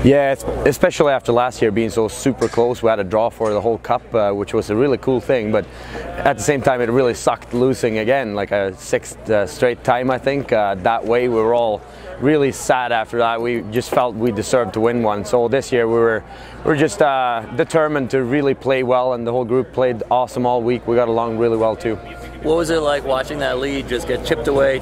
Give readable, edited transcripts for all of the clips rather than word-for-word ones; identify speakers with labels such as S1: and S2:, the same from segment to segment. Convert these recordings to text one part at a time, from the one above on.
S1: Yeah, especially after last year being so super close. We had a draw for the whole cup, which was a really cool thing, but at the same time it really sucked losing again, like a sixth straight time I think. That way we were all really sad after that. We just felt we deserved to win one. So this year we were just determined to really play well, and the whole group played awesome all week. We got along really well too.
S2: What was it like watching that lead just get chipped away,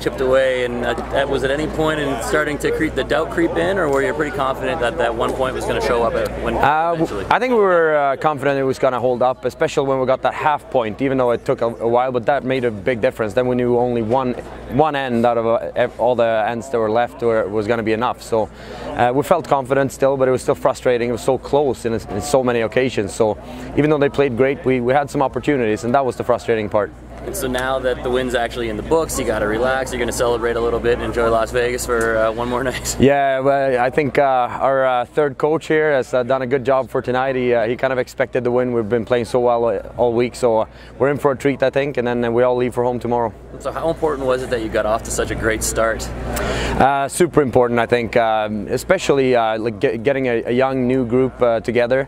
S2: and was at any point in starting to the doubt creep in, or were you pretty confident that that 1 point was going to show up eventually?
S1: I think we were confident it was going to hold up, especially when we got that half point, even though it took a while, but that made a big difference. Then we knew only one end out of all the ends that were left was going to be enough. So we felt confident still, but it was still frustrating. It was so close in so many occasions. So even though they played great, we had some opportunities, and that was the frustrating part.
S2: And so now that the win's actually in the books, you got to relax. You're going to celebrate a little bit and enjoy Las Vegas for one more night.
S1: Yeah, well, I think our third coach here has done a good job for tonight. He kind of expected the win. We've been playing so well all week, so we're in for a treat, I think, and then we all leave for home tomorrow.
S2: So how important was it that you got off to such a great start?
S1: Super important, I think, especially like getting a young new group together.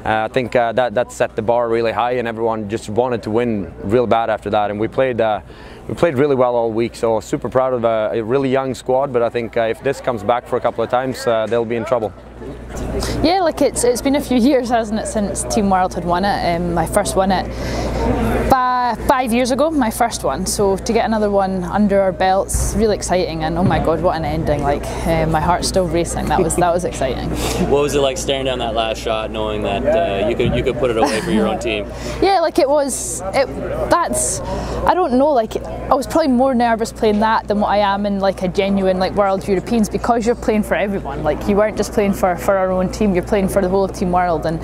S1: I think that set the bar really high, and everyone just wanted to win real bad after that. And we played really well all week. So super proud of a really young squad. But I think if this comes back for a couple of times, they'll be in trouble.
S3: Yeah, like it's been a few years, hasn't it, since Team World had won it. I first won it 5 years ago, my first one. So to get another one under our belts, really exciting. And oh my God, what an ending! Like my heart's still racing. That was exciting.
S2: What was it like staring down that last shot, knowing that you could put it away for your own team?
S3: Yeah, like I don't know. Like I was probably more nervous playing that than what I am in like a genuine like World Europeans, because you're playing for everyone. Like you weren't just playing for our own team. You're playing for the whole of Team World, and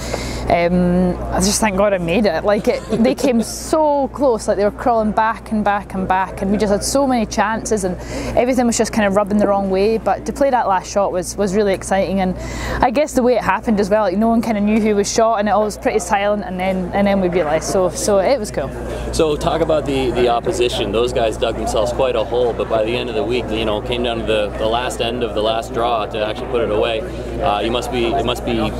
S3: I just thank God I made it. Like they came so close, like they were crawling back and back and back, and we just had so many chances, and everything was just kind of rubbing the wrong way. But to play that last shot was really exciting, and I guess the way it happened as well, like no one kind of knew who was shot, and it all was pretty silent, and then we realised. So it was cool.
S2: So talk about the opposition. Those guys dug themselves quite a hole, but by the end of the week, it came down to the last end of the last draw to actually put it away. It must be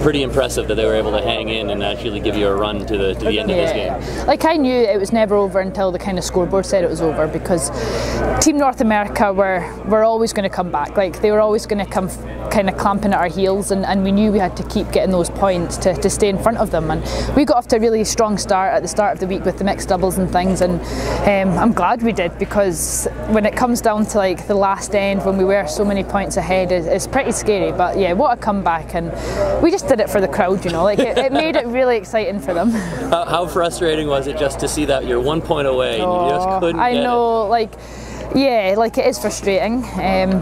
S2: pretty impressive that they were able to hang in and actually give you a run to the end of this game.
S3: Like I knew it was never over until the kind of scoreboard said it was over, because Team North America were always going to come back. Like they were always going to come kind of clamping at our heels, and we knew we had to keep getting those points to stay in front of them. And we got off to a really strong start at the start of the week with the mixed doubles and things, and I'm glad we did, because when it comes down to like the last end, when we were so many points ahead, it's pretty scary. But yeah, what a comeback, and we just did it for the crowd, like it made it really exciting for them.
S2: How frustrating was it just to see that you're 1 point away and you just couldn't get it?
S3: I know, yeah, like it is frustrating,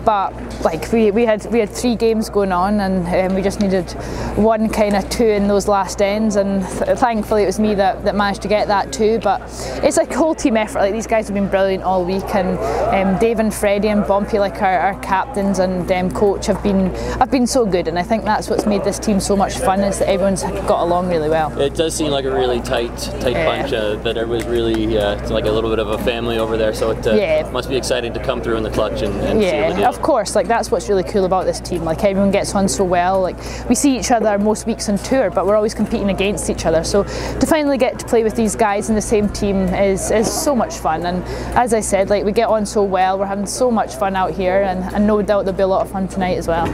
S3: but like we had 3 games going on, and we just needed one kind of 2 in those last ends, and thankfully it was me that managed to get that 2. But it's like a whole team effort. Like these guys have been brilliant all week, and Dave and Freddie and Bompy, like our captains and coach, have been so good, and I think that's what's made this team so much fun, is that everyone's got along really well.
S2: It does seem like a really tight bunch, that everybody's really it's like a little bit of a family over there, so it must be exciting to come through in the clutch and seal the deal.
S3: Of course, like that's what's really cool about this team. Like everyone gets on so well. Like we see each other most weeks on tour, but we're always competing against each other. So to finally get to play with these guys in the same team is so much fun. And as I said, like we get on so well. We're having so much fun out here, and no doubt there'll be a lot of fun tonight as well.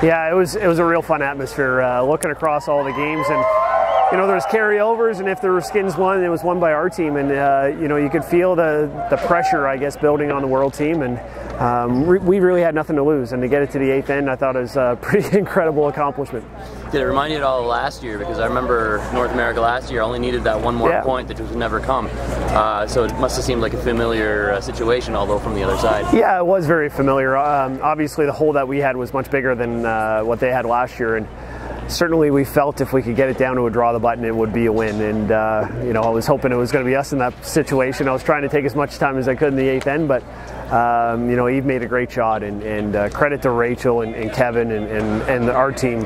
S4: Yeah, it was a real fun atmosphere looking across all the games, and there's carryovers, and if there were skins won, it was won by our team, and you could feel the pressure, I guess, building on the world team, and we really had nothing to lose, and to get it to the 8th end, I thought it was a pretty incredible accomplishment.
S2: Did it remind you at all of last year? Because I remember North America last year only needed that one more point that would never come. So it must have seemed like a familiar situation, although from the other side.
S4: Yeah, it was very familiar. Obviously, the hole that we had was much bigger than what they had last year, and certainly we felt if we could get it down to a draw the button, it would be a win. And I was hoping it was going to be us in that situation. I was trying to take as much time as I could in the 8th end, but Eve made a great shot, and credit to Rachel and Kevin and our team.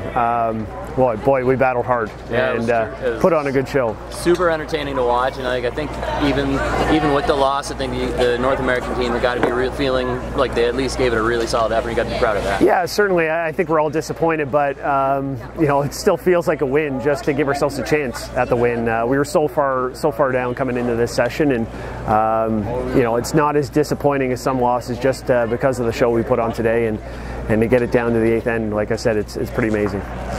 S4: boy, we battled hard and put on a good show.
S2: Super entertaining to watch, and I think even with the loss, I think the North American team got to be feeling like they at least gave it a really solid effort. You got to be proud of that.
S4: Yeah, certainly. I think we're all disappointed, but it still feels like a win just to give ourselves a chance at the win. We were so far down coming into this session, and it's not as disappointing as some losses just because of the show we put on today, and to get it down to the 8th end, like I said, it's pretty amazing.